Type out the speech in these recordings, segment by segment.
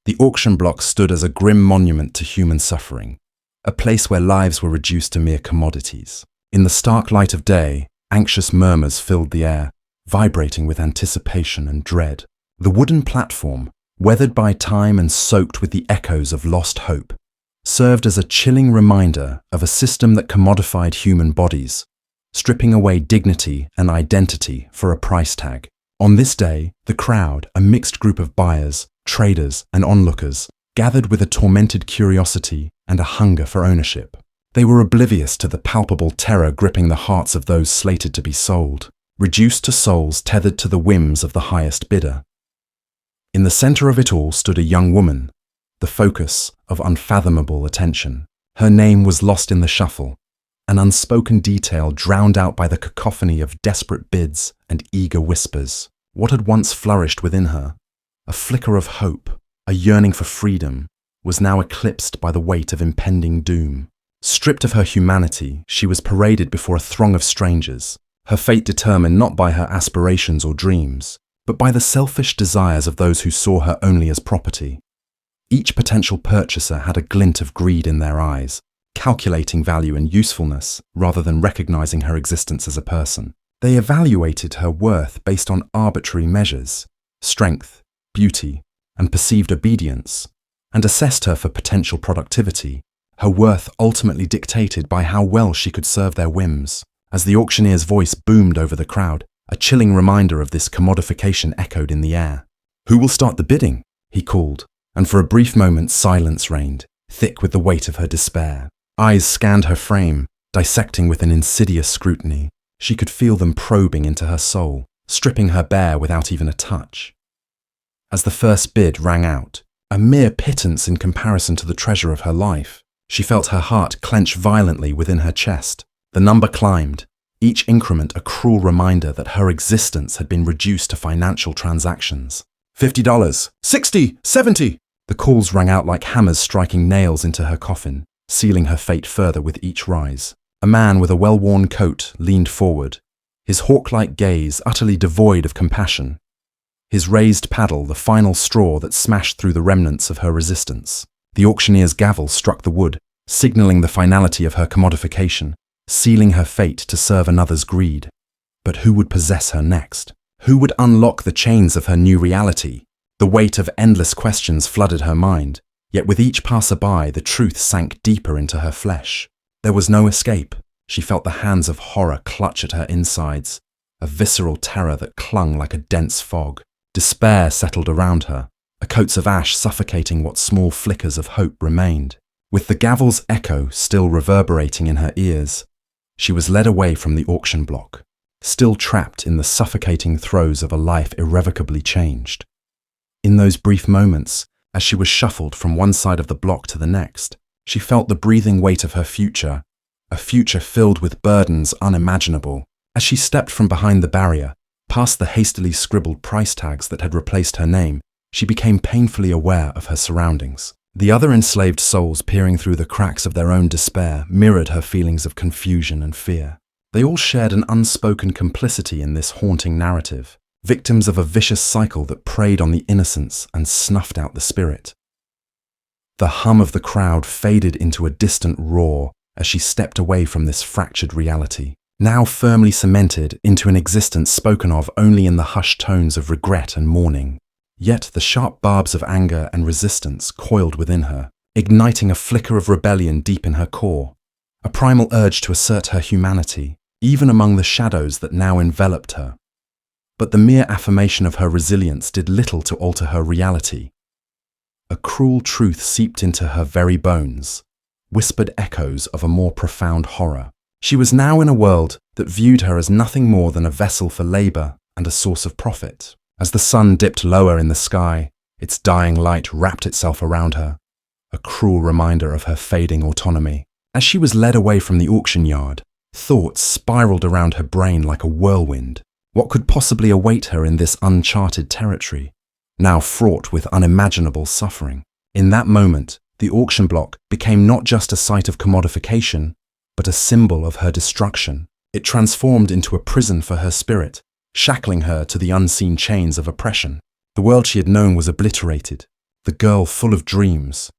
The auction block stood as a grim monument to human suffering, a place where lives were reduced to mere commodities. In the stark light of day, anxious murmurs filled the air, vibrating with anticipation and dread. The wooden platform, weathered by time and soaked with the echoes of lost hope, served as a chilling reminder of a system that commodified human bodies, stripping away dignity and identity for a price tag. On this day, the crowd, a mixed group of buyers, traders, and onlookers, gathered with a tormented curiosity and a hunger for ownership. They were oblivious to the palpable terror gripping the hearts of those slated to be sold, reduced to souls tethered to the whims of the highest bidder. In the center of it all stood a young woman, the focus of unfathomable attention. Her name was lost in the shuffle, an unspoken detail drowned out by the cacophony of desperate bids and eager whispers. What had once flourished within her, a flicker of hope, a yearning for freedom, was now eclipsed by the weight of impending doom. Stripped of her humanity, she was paraded before a throng of strangers, her fate determined not by her aspirations or dreams, but by the selfish desires of those who saw her only as property. Each potential purchaser had a glint of greed in their eyes, calculating value and usefulness rather than recognizing her existence as a person. They evaluated her worth based on arbitrary measures, strength, beauty, and perceived obedience, and assessed her for potential productivity, her worth ultimately dictated by how well she could serve their whims. As the auctioneer's voice boomed over the crowd, a chilling reminder of this commodification echoed in the air. "Who will start the bidding?" he called, and for a brief moment silence reigned, thick with the weight of her despair. Eyes scanned her frame, dissecting with an insidious scrutiny. She could feel them probing into her soul, stripping her bare without even a touch. As the first bid rang out, a mere pittance in comparison to the treasure of her life, she felt her heart clench violently within her chest. The number climbed, each increment a cruel reminder that her existence had been reduced to financial transactions. $50, $60, $70. The calls rang out like hammers striking nails into her coffin, sealing her fate further with each rise. A man with a well-worn coat leaned forward, his hawk-like gaze utterly devoid of compassion, his raised paddle the final straw that smashed through the remnants of her resistance. The auctioneer's gavel struck the wood, signaling the finality of her commodification, sealing her fate to serve another's greed. But who would possess her next? Who would unlock the chains of her new reality? The weight of endless questions flooded her mind, yet with each passerby the truth sank deeper into her flesh. There was no escape. She felt the hands of horror clutch at her insides, a visceral terror that clung like a dense fog. Despair settled around her, a coat of ash suffocating what small flickers of hope remained. With the gavel's echo still reverberating in her ears, she was led away from the auction block, still trapped in the suffocating throes of a life irrevocably changed. In those brief moments, as she was shuffled from one side of the block to the next, she felt the breathing weight of her future, a future filled with burdens unimaginable. As she stepped from behind the barrier, past the hastily scribbled price tags that had replaced her name, she became painfully aware of her surroundings. The other enslaved souls peering through the cracks of their own despair mirrored her feelings of confusion and fear. They all shared an unspoken complicity in this haunting narrative, victims of a vicious cycle that preyed on the innocence and snuffed out the spirit. The hum of the crowd faded into a distant roar as she stepped away from this fractured reality, now firmly cemented into an existence spoken of only in the hushed tones of regret and mourning. Yet the sharp barbs of anger and resistance coiled within her, igniting a flicker of rebellion deep in her core, a primal urge to assert her humanity, even among the shadows that now enveloped her. But the mere affirmation of her resilience did little to alter her reality. A cruel truth seeped into her very bones, whispered echoes of a more profound horror. She was now in a world that viewed her as nothing more than a vessel for labor and a source of profit. As the sun dipped lower in the sky, its dying light wrapped itself around her, a cruel reminder of her fading autonomy. As she was led away from the auction yard, thoughts spiraled around her brain like a whirlwind. What could possibly await her in this uncharted territory, now fraught with unimaginable suffering? In that moment, the auction block became not just a site of commodification, but a symbol of her destruction. It transformed into a prison for her spirit, shackling her to the unseen chains of oppression. The world she had known was obliterated, the girl full of dreams,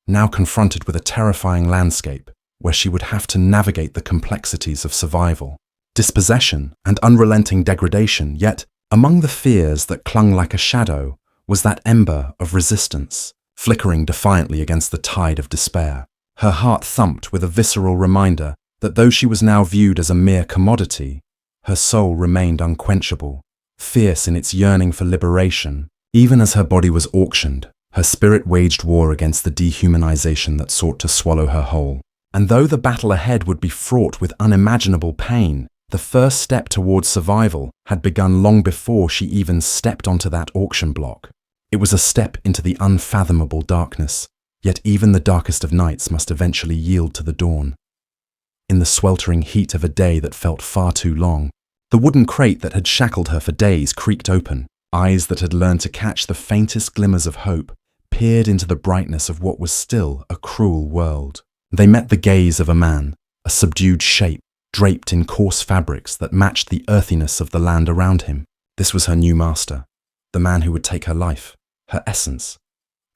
now confronted with a terrifying landscape where she would have to navigate the complexities of survival, dispossession, and unrelenting degradation. Yet, among the fears that clung like a shadow was that ember of resistance, flickering defiantly against the tide of despair. Her heart thumped with a visceral reminder that though she was now viewed as a mere commodity, her soul remained unquenchable, fierce in its yearning for liberation. Even as her body was auctioned, her spirit waged war against the dehumanization that sought to swallow her whole. And though the battle ahead would be fraught with unimaginable pain, the first step towards survival had begun long before she even stepped onto that auction block. It was a step into the unfathomable darkness, yet even the darkest of nights must eventually yield to the dawn. In the sweltering heat of a day that felt far too long, the wooden crate that had shackled her for days creaked open. Eyes that had learned to catch the faintest glimmers of hope peered into the brightness of what was still a cruel world. They met the gaze of a man, a subdued shape, draped in coarse fabrics that matched the earthiness of the land around him. This was her new master, the man who would take her life, her essence,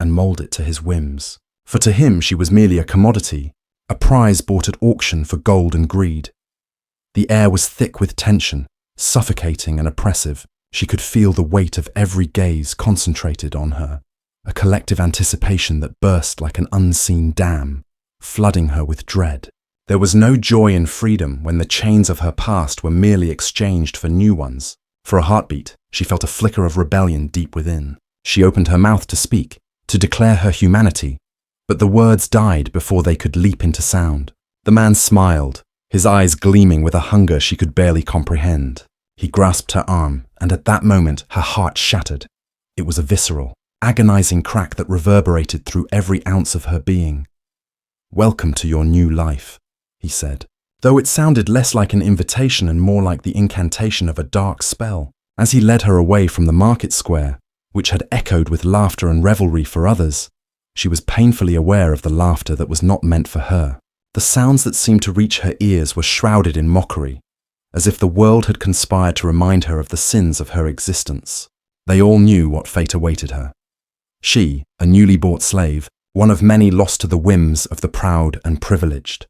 and mold it to his whims. For to him she was merely a commodity, a prize bought at auction for gold and greed. The air was thick with tension, suffocating and oppressive. She could feel the weight of every gaze concentrated on her, a collective anticipation that burst like an unseen dam, flooding her with dread. There was no joy in freedom when the chains of her past were merely exchanged for new ones. For a heartbeat, she felt a flicker of rebellion deep within. She opened her mouth to speak, to declare her humanity, but the words died before they could leap into sound. The man smiled, his eyes gleaming with a hunger she could barely comprehend. He grasped her arm, and at that moment her heart shattered. It was a visceral, agonizing crack that reverberated through every ounce of her being. "Welcome to your new life," he said, though it sounded less like an invitation and more like the incantation of a dark spell. As he led her away from the market square, which had echoed with laughter and revelry for others, she was painfully aware of the laughter that was not meant for her. The sounds that seemed to reach her ears were shrouded in mockery, as if the world had conspired to remind her of the sins of her existence. They all knew what fate awaited her. She, a newly bought slave, one of many lost to the whims of the proud and privileged.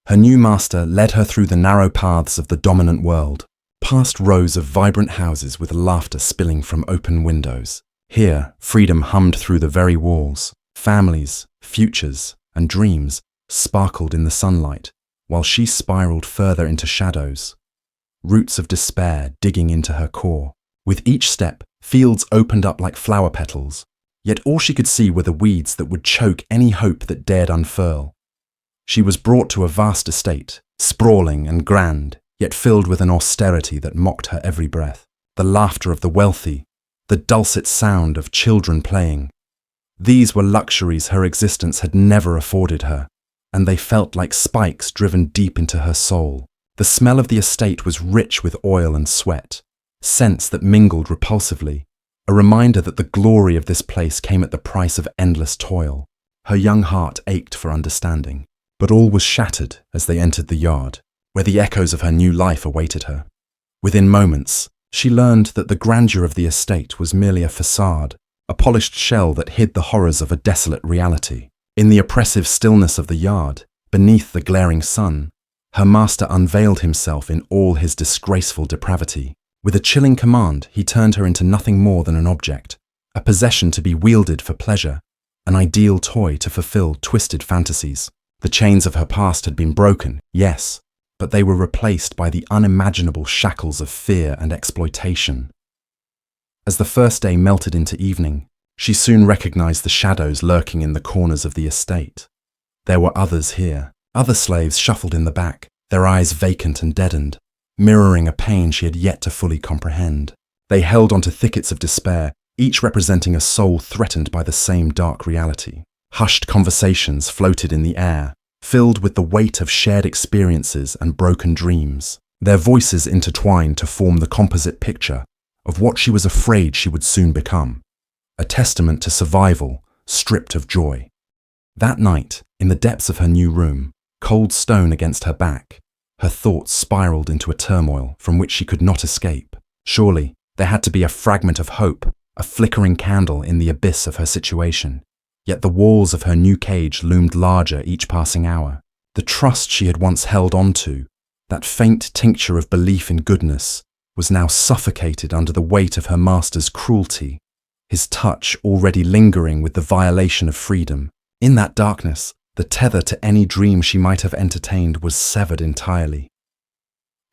Her new master led her through the narrow paths of the dominant world, past rows of vibrant houses with laughter spilling from open windows. Here, freedom hummed through the very walls. Families, futures, and dreams sparkled in the sunlight, while she spiraled further into shadows, roots of despair digging into her core. With each step, fields opened up like flower petals, yet all she could see were the weeds that would choke any hope that dared unfurl. She was brought to a vast estate, sprawling and grand, yet filled with an austerity that mocked her every breath. The laughter of the wealthy, the dulcet sound of children playing. These were luxuries her existence had never afforded her, and they felt like spikes driven deep into her soul. The smell of the estate was rich with oil and sweat, scents that mingled repulsively, a reminder that the glory of this place came at the price of endless toil. Her young heart ached for understanding, but all was shattered as they entered the yard, where the echoes of her new life awaited her. Within moments, she learned that the grandeur of the estate was merely a facade, a polished shell that hid the horrors of a desolate reality. In the oppressive stillness of the yard, beneath the glaring sun, her master unveiled himself in all his disgraceful depravity. With a chilling command, he turned her into nothing more than an object, a possession to be wielded for pleasure, an ideal toy to fulfill twisted fantasies. The chains of her past had been broken, yes, but they were replaced by the unimaginable shackles of fear and exploitation. As the first day melted into evening, she soon recognized the shadows lurking in the corners of the estate. There were others here. Other slaves shuffled in the back, their eyes vacant and deadened, mirroring a pain she had yet to fully comprehend. They held onto thickets of despair, each representing a soul threatened by the same dark reality. Hushed conversations floated in the air, filled with the weight of shared experiences and broken dreams. Their voices intertwined to form the composite picture of what she was afraid she would soon become, a testament to survival stripped of joy. That night, in the depths of her new room, cold stone against her back, her thoughts spiraled into a turmoil from which she could not escape. Surely, there had to be a fragment of hope, a flickering candle in the abyss of her situation. Yet the walls of her new cage loomed larger each passing hour. The trust she had once held on to, that faint tincture of belief in goodness, was now suffocated under the weight of her master's cruelty, his touch already lingering with the violation of freedom. In that darkness, the tether to any dream she might have entertained was severed entirely.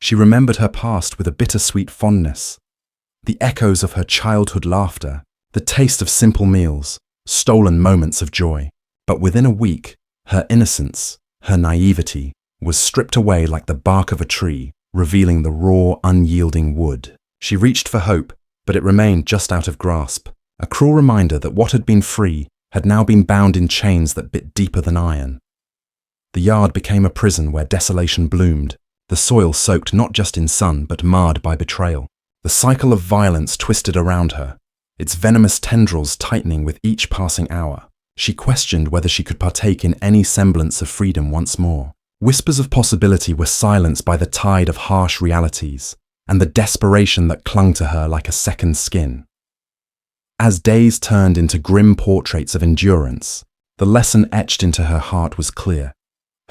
She remembered her past with a bittersweet fondness, the echoes of her childhood laughter, the taste of simple meals, stolen moments of joy. But within a week, her innocence, her naivety, was stripped away like the bark of a tree, revealing the raw, unyielding wood. She reached for hope, but it remained just out of grasp, a cruel reminder that what had been free had now been bound in chains that bit deeper than iron. The yard became a prison where desolation bloomed, the soil soaked not just in sun but marred by betrayal. The cycle of violence twisted around her, its venomous tendrils tightening with each passing hour. She questioned whether she could partake in any semblance of freedom once more. Whispers of possibility were silenced by the tide of harsh realities, and the desperation that clung to her like a second skin. As days turned into grim portraits of endurance, the lesson etched into her heart was clear.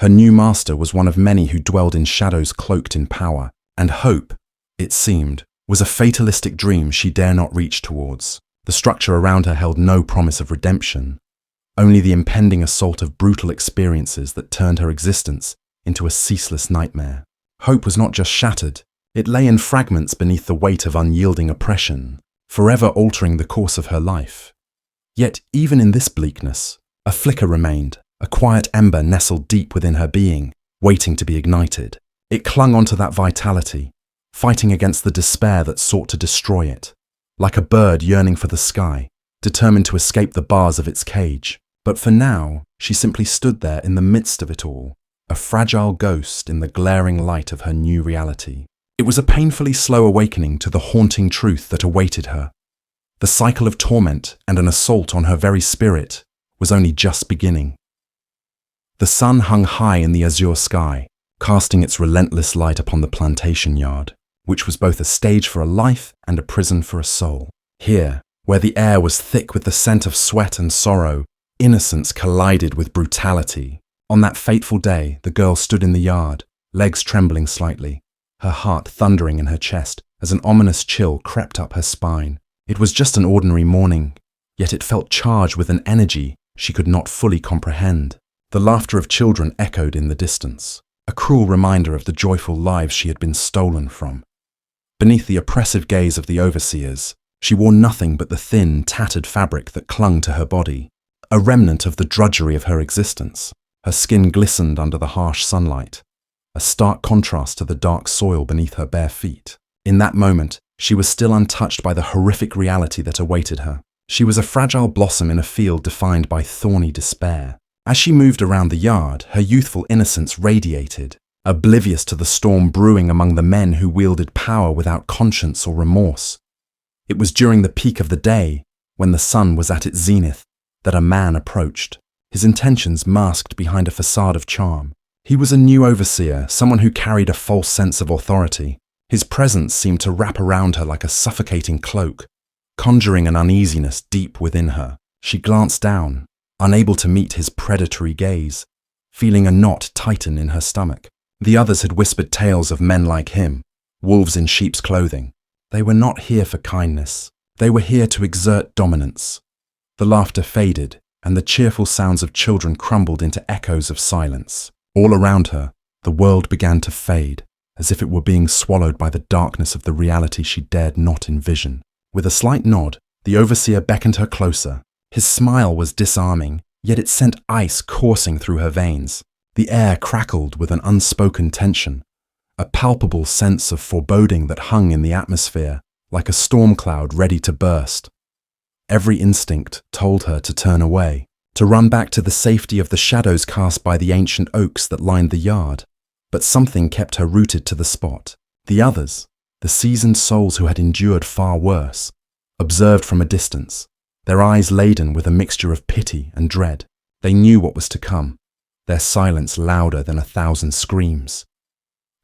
Her new master was one of many who dwelled in shadows cloaked in power, and hope, it seemed, was a fatalistic dream she dare not reach towards. The structure around her held no promise of redemption, only the impending assault of brutal experiences that turned her existence into a ceaseless nightmare. Hope was not just shattered, it lay in fragments beneath the weight of unyielding oppression, forever altering the course of her life. Yet even in this bleakness, a flicker remained, a quiet ember nestled deep within her being, waiting to be ignited. It clung onto that vitality, fighting against the despair that sought to destroy it, like a bird yearning for the sky, determined to escape the bars of its cage. But for now, she simply stood there in the midst of it all, a fragile ghost in the glaring light of her new reality. It was a painfully slow awakening to the haunting truth that awaited her. The cycle of torment and an assault on her very spirit was only just beginning. The sun hung high in the azure sky, casting its relentless light upon the plantation yard, which was both a stage for a life and a prison for a soul. Here, where the air was thick with the scent of sweat and sorrow, innocence collided with brutality. On that fateful day, the girl stood in the yard, legs trembling slightly, her heart thundering in her chest as an ominous chill crept up her spine. It was just an ordinary morning, yet it felt charged with an energy she could not fully comprehend. The laughter of children echoed in the distance, a cruel reminder of the joyful lives she had been stolen from. Beneath the oppressive gaze of the overseers, she wore nothing but the thin, tattered fabric that clung to her body, a remnant of the drudgery of her existence. Her skin glistened under the harsh sunlight, a stark contrast to the dark soil beneath her bare feet. In that moment, she was still untouched by the horrific reality that awaited her. She was a fragile blossom in a field defined by thorny despair. As she moved around the yard, her youthful innocence radiated, oblivious to the storm brewing among the men who wielded power without conscience or remorse. It was during the peak of the day, when the sun was at its zenith, that a man approached, his intentions masked behind a facade of charm. He was a new overseer, someone who carried a false sense of authority. His presence seemed to wrap around her like a suffocating cloak, conjuring an uneasiness deep within her. She glanced down, unable to meet his predatory gaze, feeling a knot tighten in her stomach. The others had whispered tales of men like him, wolves in sheep's clothing. They were not here for kindness. They were here to exert dominance. The laughter faded, and the cheerful sounds of children crumbled into echoes of silence. All around her, the world began to fade, as if it were being swallowed by the darkness of the reality she dared not envision. With a slight nod, the overseer beckoned her closer. His smile was disarming, yet it sent ice coursing through her veins. The air crackled with an unspoken tension, a palpable sense of foreboding that hung in the atmosphere, like a storm cloud ready to burst. Every instinct told her to turn away, to run back to the safety of the shadows cast by the ancient oaks that lined the yard. But something kept her rooted to the spot. The others, the seasoned souls who had endured far worse, observed from a distance, their eyes laden with a mixture of pity and dread. They knew what was to come, their silence louder than 1,000 screams.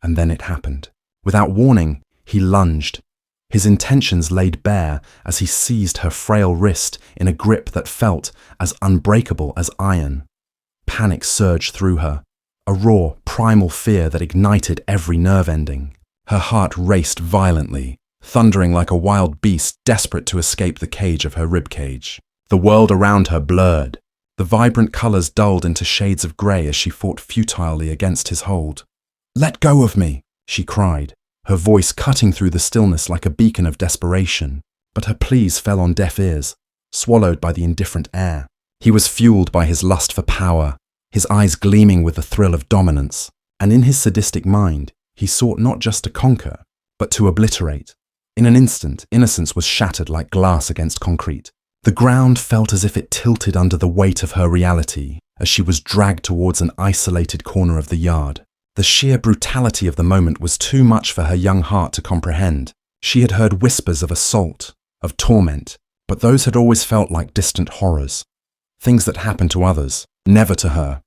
And then it happened. Without warning, he lunged, his intentions laid bare as he seized her frail wrist in a grip that felt as unbreakable as iron. Panic surged through her, a raw, primal fear that ignited every nerve ending. Her heart raced violently, thundering like a wild beast desperate to escape the cage of her ribcage. The world around her blurred. The vibrant colors dulled into shades of grey as she fought futilely against his hold. "Let go of me," she cried, her voice cutting through the stillness like a beacon of desperation. But her pleas fell on deaf ears, swallowed by the indifferent air. He was fueled by his lust for power, his eyes gleaming with the thrill of dominance, and in his sadistic mind, he sought not just to conquer, but to obliterate. In an instant, innocence was shattered like glass against concrete. The ground felt as if it tilted under the weight of her reality as she was dragged towards an isolated corner of the yard. The sheer brutality of the moment was too much for her young heart to comprehend. She had heard whispers of assault, of torment, but those had always felt like distant horrors. Things that happened to others, never to her.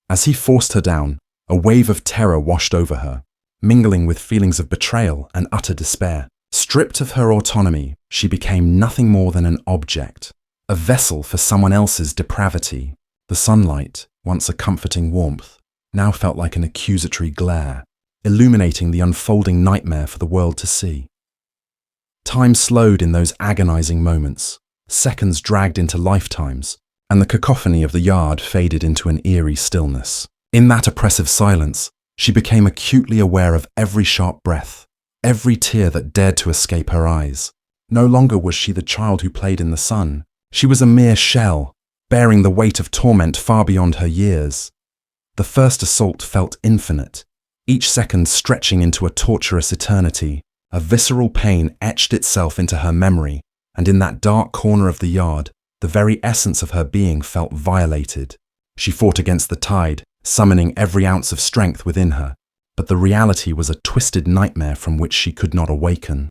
As he forced her down, a wave of terror washed over her, mingling with feelings of betrayal and utter despair. Stripped of her autonomy, she became nothing more than an object, a vessel for someone else's depravity. The sunlight, once a comforting warmth, now felt like an accusatory glare, illuminating the unfolding nightmare for the world to see. Time slowed in those agonizing moments. Seconds dragged into lifetimes, and the cacophony of the yard faded into an eerie stillness. In that oppressive silence, she became acutely aware of every sharp breath, every tear that dared to escape her eyes. No longer was she the child who played in the sun. She was a mere shell, bearing the weight of torment far beyond her years. The first assault felt infinite, each second stretching into a torturous eternity. A visceral pain etched itself into her memory, and in that dark corner of the yard, the very essence of her being felt violated. She fought against the tide, summoning every ounce of strength within her, but the reality was a twisted nightmare from which she could not awaken.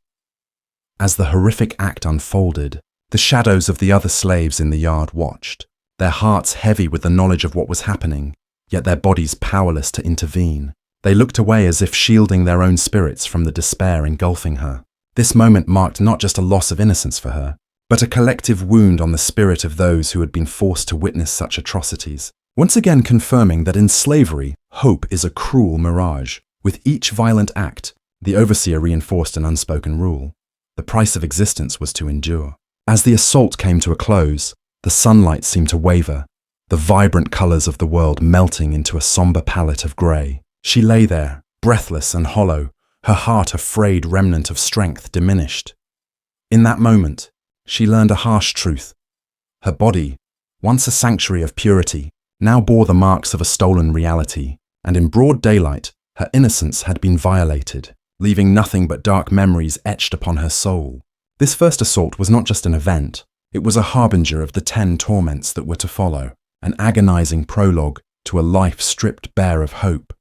As the horrific act unfolded, the shadows of the other slaves in the yard watched, their hearts heavy with the knowledge of what was happening, yet their bodies powerless to intervene. They looked away as if shielding their own spirits from the despair engulfing her. This moment marked not just a loss of innocence for her, but a collective wound on the spirit of those who had been forced to witness such atrocities, once again confirming that in slavery, hope is a cruel mirage. With each violent act, the overseer reinforced an unspoken rule. The price of existence was to endure. As the assault came to a close, the sunlight seemed to waver, the vibrant colors of the world melting into a somber palette of grey. She lay there, breathless and hollow, her heart a frayed remnant of strength diminished. In that moment, she learned a harsh truth. Her body, once a sanctuary of purity, now bore the marks of a stolen reality, and in broad daylight, her innocence had been violated, leaving nothing but dark memories etched upon her soul. This first assault was not just an event, it was a harbinger of the 10 torments that were to follow, an agonizing prologue to a life stripped bare of hope.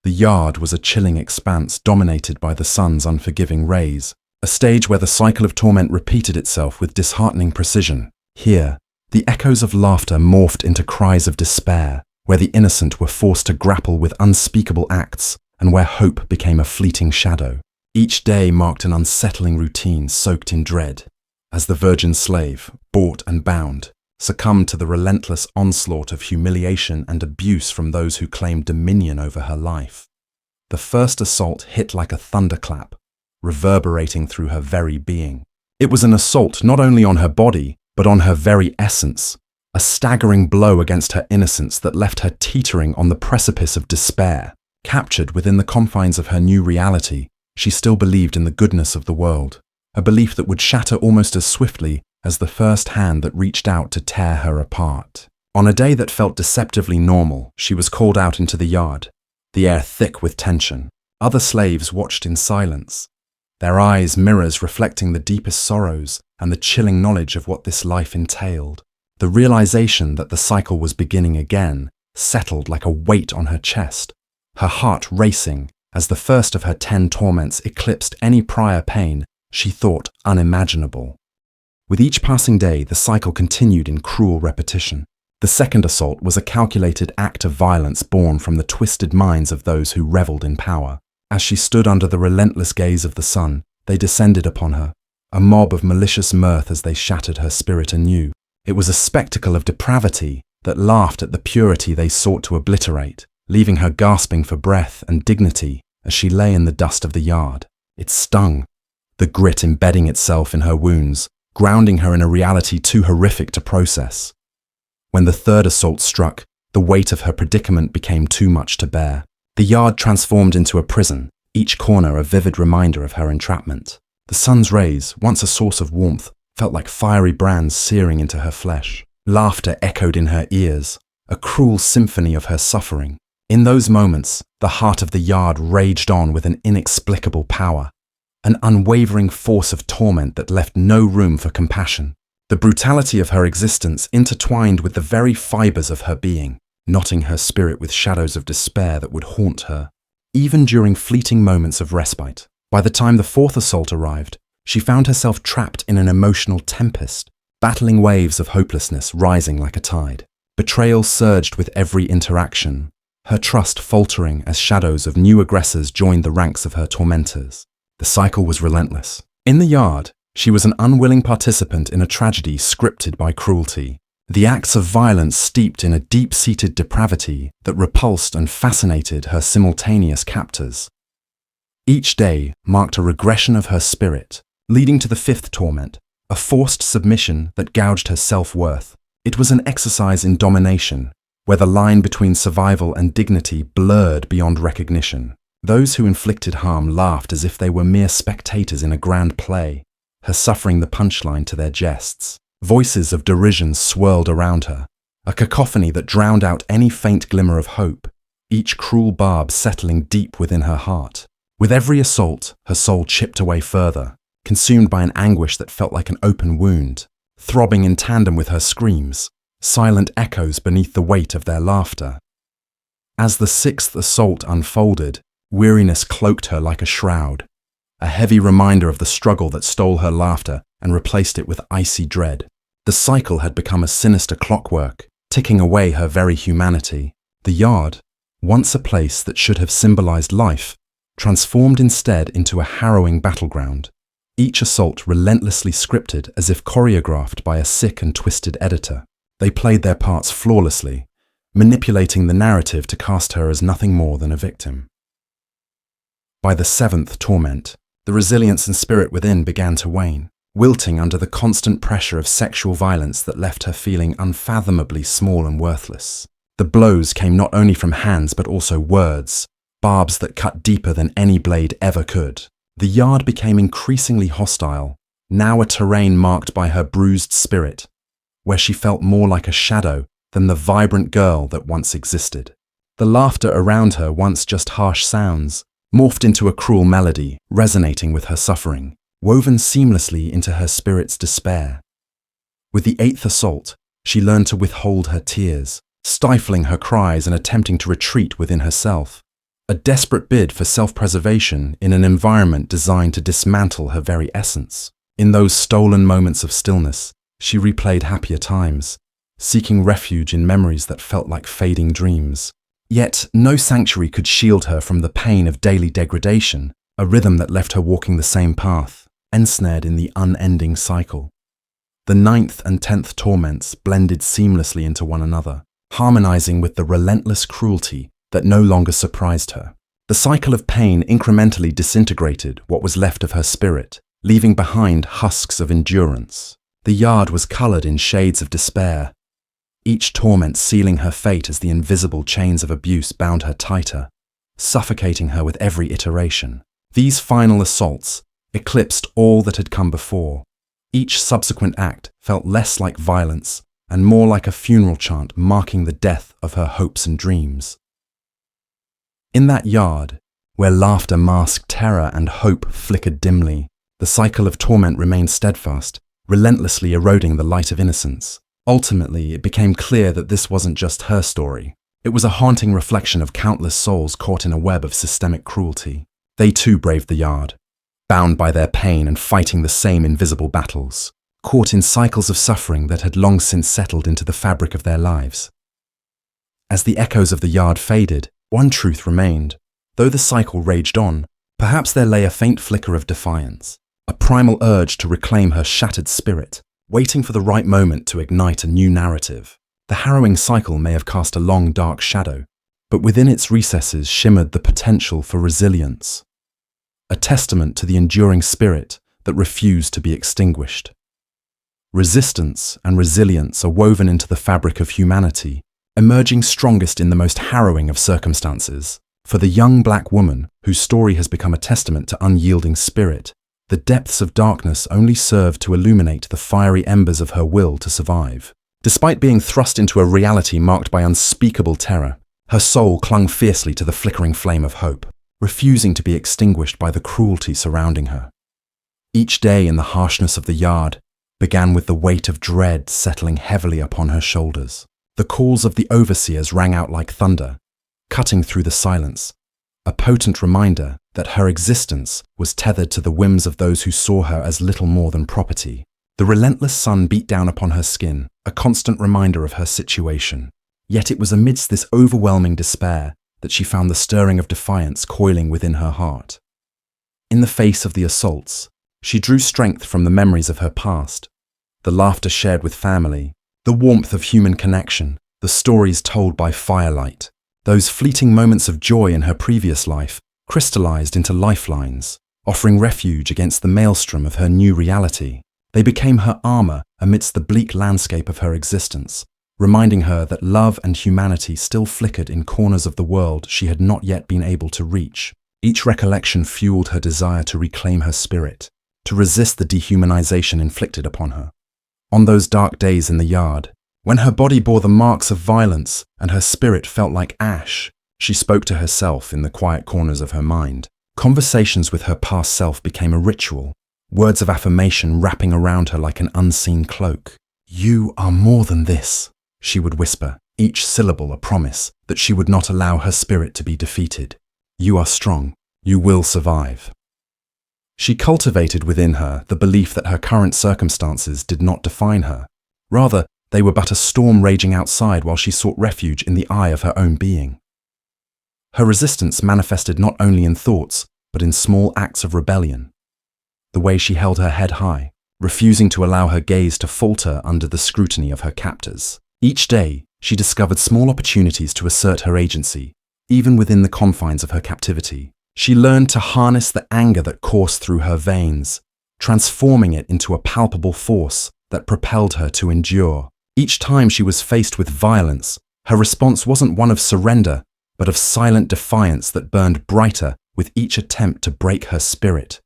The yard was a chilling expanse dominated by the sun's unforgiving rays, a stage where the cycle of torment repeated itself with disheartening precision. Here, the echoes of laughter morphed into cries of despair, where the innocent were forced to grapple with unspeakable acts, and where hope became a fleeting shadow. Each day marked an unsettling routine soaked in dread, as the virgin slave, bought and bound, succumbed to the relentless onslaught of humiliation and abuse from those who claimed dominion over her life. The first assault hit like a thunderclap, reverberating through her very being. It was an assault not only on her body, but on her very essence, a staggering blow against her innocence that left her teetering on the precipice of despair. Captured within the confines of her new reality, she still believed in the goodness of the world, a belief that would shatter almost as swiftly as the first hand that reached out to tear her apart. On a day that felt deceptively normal, she was called out into the yard, the air thick with tension. Other slaves watched in silence, their eyes mirrors reflecting the deepest sorrows and the chilling knowledge of what this life entailed. The realization that the cycle was beginning again settled like a weight on her chest, her heart racing as the first of her 10 torments eclipsed any prior pain she thought unimaginable. With each passing day, the cycle continued in cruel repetition. The second assault was a calculated act of violence born from the twisted minds of those who reveled in power. As she stood under the relentless gaze of the sun, they descended upon her, a mob of malicious mirth as they shattered her spirit anew. It was a spectacle of depravity that laughed at the purity they sought to obliterate, leaving her gasping for breath and dignity as she lay in the dust of the yard. It stung, the grit embedding itself in her wounds, grounding her in a reality too horrific to process. When the third assault struck, the weight of her predicament became too much to bear. The yard transformed into a prison, each corner a vivid reminder of her entrapment. The sun's rays, once a source of warmth, felt like fiery brands searing into her flesh. Laughter echoed in her ears, a cruel symphony of her suffering. In those moments, the heart of the yard raged on with an inexplicable power, an unwavering force of torment that left no room for compassion. The brutality of her existence intertwined with the very fibers of her being, knotting her spirit with shadows of despair that would haunt her, even during fleeting moments of respite. By the time the fourth assault arrived, she found herself trapped in an emotional tempest, battling waves of hopelessness rising like a tide. Betrayal surged with every interaction, her trust faltering as shadows of new aggressors joined the ranks of her tormentors. The cycle was relentless. In the yard, she was an unwilling participant in a tragedy scripted by cruelty. The acts of violence steeped in a deep-seated depravity that repulsed and fascinated her simultaneous captors. Each day marked a regression of her spirit, leading to the fifth torment, a forced submission that gouged her self-worth. It was an exercise in domination, where the line between survival and dignity blurred beyond recognition. Those who inflicted harm laughed as if they were mere spectators in a grand play, her suffering the punchline to their jests. Voices of derision swirled around her, a cacophony that drowned out any faint glimmer of hope, each cruel barb settling deep within her heart. With every assault, her soul chipped away further, consumed by an anguish that felt like an open wound, throbbing in tandem with her screams, silent echoes beneath the weight of their laughter. As the sixth assault unfolded, weariness cloaked her like a shroud, a heavy reminder of the struggle that stole her laughter and replaced it with icy dread. The cycle had become a sinister clockwork, ticking away her very humanity. The yard, once a place that should have symbolized life, transformed instead into a harrowing battleground, each assault relentlessly scripted as if choreographed by a sick and twisted editor. They played their parts flawlessly, manipulating the narrative to cast her as nothing more than a victim. By the seventh torment, the resilience and spirit within began to wane, wilting under the constant pressure of sexual violence that left her feeling unfathomably small and worthless. The blows came not only from hands but also words, barbs that cut deeper than any blade ever could. The yard became increasingly hostile, now a terrain marked by her bruised spirit, where she felt more like a shadow than the vibrant girl that once existed. The laughter around her, once just harsh sounds, morphed into a cruel melody, resonating with her suffering, woven seamlessly into her spirit's despair. With the eighth assault, she learned to withhold her tears, stifling her cries and attempting to retreat within herself, a desperate bid for self-preservation in an environment designed to dismantle her very essence. In those stolen moments of stillness, she replayed happier times, seeking refuge in memories that felt like fading dreams. Yet no sanctuary could shield her from the pain of daily degradation, a rhythm that left her walking the same path, ensnared in the unending cycle. The ninth and 10th torments blended seamlessly into one another, harmonizing with the relentless cruelty that no longer surprised her. The cycle of pain incrementally disintegrated what was left of her spirit, leaving behind husks of endurance. The yard was colored in shades of despair, each torment sealing her fate as the invisible chains of abuse bound her tighter, suffocating her with every iteration. These final assaults eclipsed all that had come before. Each subsequent act felt less like violence and more like a funeral chant marking the death of her hopes and dreams. In that yard, where laughter masked terror and hope flickered dimly, the cycle of torment remained steadfast, relentlessly eroding the light of innocence. Ultimately, it became clear that this wasn't just her story. It was a haunting reflection of countless souls caught in a web of systemic cruelty. They too braved the yard, bound by their pain and fighting the same invisible battles, caught in cycles of suffering that had long since settled into the fabric of their lives. As the echoes of the yard faded, one truth remained. Though the cycle raged on, Perhaps there lay a faint flicker of defiance, a primal urge to reclaim her shattered spirit, waiting for the right moment to ignite a new narrative. The harrowing cycle may have cast a long, dark shadow, but within its recesses shimmered the potential for resilience, a testament to the enduring spirit that refused to be extinguished. Resistance and resilience are woven into the fabric of humanity, emerging strongest in the most harrowing of circumstances. For the young black woman, whose story has become a testament to unyielding spirit, the depths of darkness only served to illuminate the fiery embers of her will to survive. Despite being thrust into a reality marked by unspeakable terror, her soul clung fiercely to the flickering flame of hope, refusing to be extinguished by the cruelty surrounding her. Each day in the harshness of the yard began with the weight of dread settling heavily upon her shoulders. The calls of the overseers rang out like thunder, cutting through the silence, a potent reminder that her existence was tethered to the whims of those who saw her as little more than property. The relentless sun beat down upon her skin, a constant reminder of her situation. Yet it was amidst this overwhelming despair that she found the stirring of defiance coiling within her heart. In the face of the assaults, she drew strength from the memories of her past, the laughter shared with family, the warmth of human connection, the stories told by firelight. Those fleeting moments of joy in her previous life crystallized into lifelines, offering refuge against the maelstrom of her new reality. They became her armor amidst the bleak landscape of her existence, reminding her that love and humanity still flickered in corners of the world she had not yet been able to reach. Each recollection fueled her desire to reclaim her spirit, to resist the dehumanization inflicted upon her. On those dark days in the yard, when her body bore the marks of violence and her spirit felt like ash, she spoke to herself in the quiet corners of her mind. Conversations with her past self became a ritual, words of affirmation wrapping around her like an unseen cloak. "You are more than this," she would whisper, each syllable a promise that she would not allow her spirit to be defeated. "You are strong. You will survive." She cultivated within her the belief that her current circumstances did not define her. Rather, they were but a storm raging outside while she sought refuge in the eye of her own being. Her resistance manifested not only in thoughts, but in small acts of rebellion. The way she held her head high, refusing to allow her gaze to falter under the scrutiny of her captors. Each day, she discovered small opportunities to assert her agency, even within the confines of her captivity. She learned to harness the anger that coursed through her veins, transforming it into a palpable force that propelled her to endure. Each time she was faced with violence, her response wasn't one of surrender, but of silent defiance that burned brighter with each attempt to break her spirit.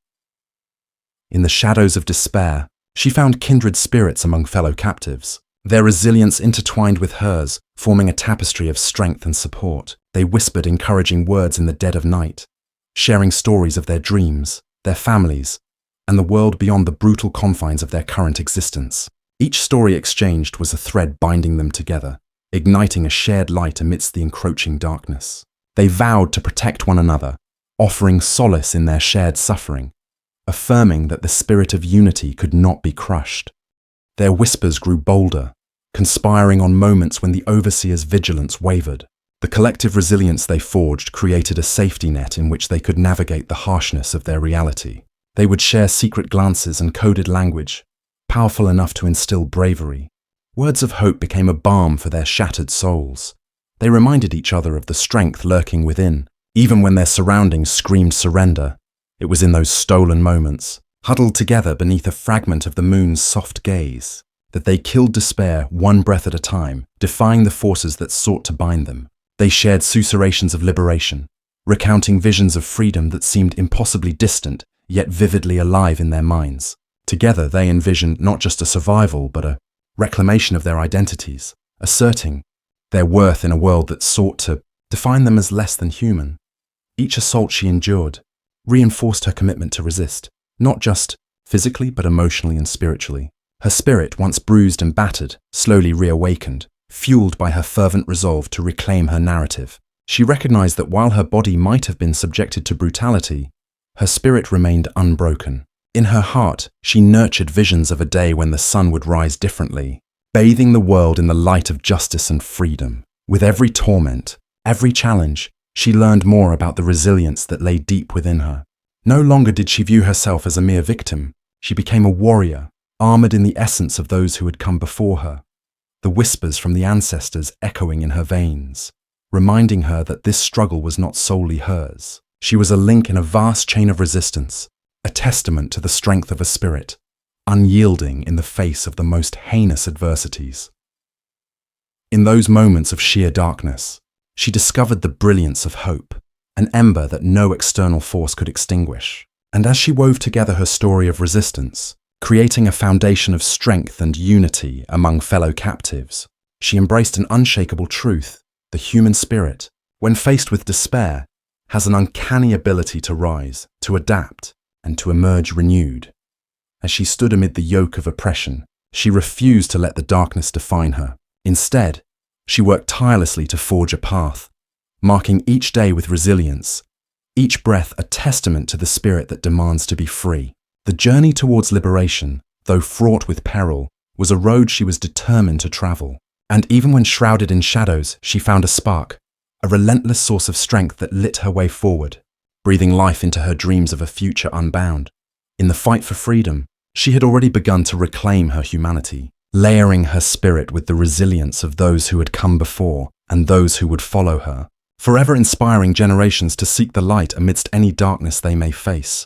In the shadows of despair, she found kindred spirits among fellow captives. Their resilience intertwined with hers, forming a tapestry of strength and support. They whispered encouraging words in the dead of night, sharing stories of their dreams, their families, and the world beyond the brutal confines of their current existence. Each story exchanged was a thread binding them together, igniting a shared light amidst the encroaching darkness. They vowed to protect one another, offering solace in their shared suffering, affirming that the spirit of unity could not be crushed. Their whispers grew bolder, conspiring on moments when the overseer's vigilance wavered. The collective resilience they forged created a safety net in which they could navigate the harshness of their reality. They would share secret glances and coded language, powerful enough to instill bravery. Words of hope became a balm for their shattered souls. They reminded each other of the strength lurking within. Even when their surroundings screamed surrender, it was in those stolen moments, huddled together beneath a fragment of the moon's soft gaze, that they killed despair one breath at a time, defying the forces that sought to bind them. They shared susurrations of liberation, recounting visions of freedom that seemed impossibly distant, yet vividly alive in their minds. Together they envisioned not just a survival, but a reclamation of their identities, asserting their worth in a world that sought to define them as less than human. Each assault she endured reinforced her commitment to resist, not just physically but emotionally and spiritually. Her spirit, once bruised and battered, slowly reawakened, fueled by her fervent resolve to reclaim her narrative. She recognized that while her body might have been subjected to brutality, her spirit remained unbroken. In her heart, she nurtured visions of a day when the sun would rise differently, bathing the world in the light of justice and freedom. With every torment, every challenge, she learned more about the resilience that lay deep within her. No longer did she view herself as a mere victim. She became a warrior, armored in the essence of those who had come before her, the whispers from the ancestors echoing in her veins, reminding her that this struggle was not solely hers. She was a link in a vast chain of resistance, a testament to the strength of a spirit, unyielding in the face of the most heinous adversities. In those moments of sheer darkness, she discovered the brilliance of hope, an ember that no external force could extinguish. And as she wove together her story of resistance, creating a foundation of strength and unity among fellow captives, she embraced an unshakable truth: the human spirit, when faced with despair, has an uncanny ability to rise, to adapt, and to emerge renewed. As she stood amid the yoke of oppression, she refused to let the darkness define her. Instead, she worked tirelessly to forge a path, marking each day with resilience, each breath a testament to the spirit that demands to be free. The journey towards liberation, though fraught with peril, was a road she was determined to travel. And even when shrouded in shadows, she found a spark, a relentless source of strength that lit her way forward, breathing life into her dreams of a future unbound. In the fight for freedom, she had already begun to reclaim her humanity, layering her spirit with the resilience of those who had come before and those who would follow her, forever inspiring generations to seek the light amidst any darkness they may face.